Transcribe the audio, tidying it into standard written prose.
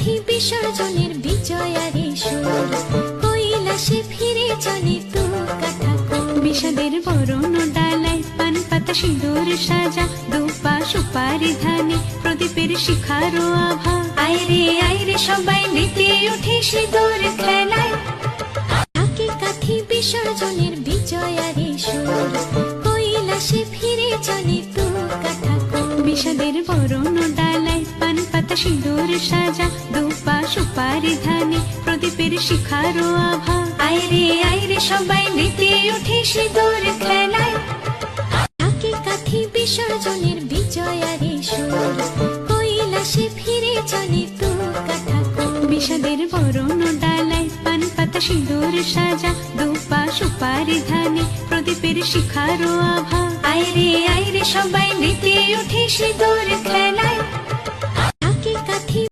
কাঠি বিসর্জনের বিজয়ারে সুর, কৈলাসে ফিরে চলে তু কাঠা। বিষাদের বরণ ডালায় পান পাতা সিঁদুর সাজা, দুপা সুপারি ধানে প্রদীপের শিখারো আভা। আইরে সবাই মেতে উঠে সিঁদুর খেলায়, ঢাকে কাঠি বিসর্জনের বিজয়ারে সুর, কৈলাসে ফিরে চলে তু কাঠা। বিষাদের বরণ ডালায় পান পাতা সিঁদুর সাজা, দুপা সুপারি ধানে প্রদীপের শিখারো আভা। আইরে সবাই মেতে উঠে সিঁদুর খেলায়, ঢাকে কাঠি বিসর্জনের বিজয়ারে সুর, কৈলাসে ফিরে চলে তু কাঠা। বিষাদের বরণ ডালায় পান পাতা সিঁদুর সাজা, দুপা সুপারি ধানে প্রদীপের শিখারো আভা। আইরে সবাই মেতে উঠে সিঁদুর খেলায়।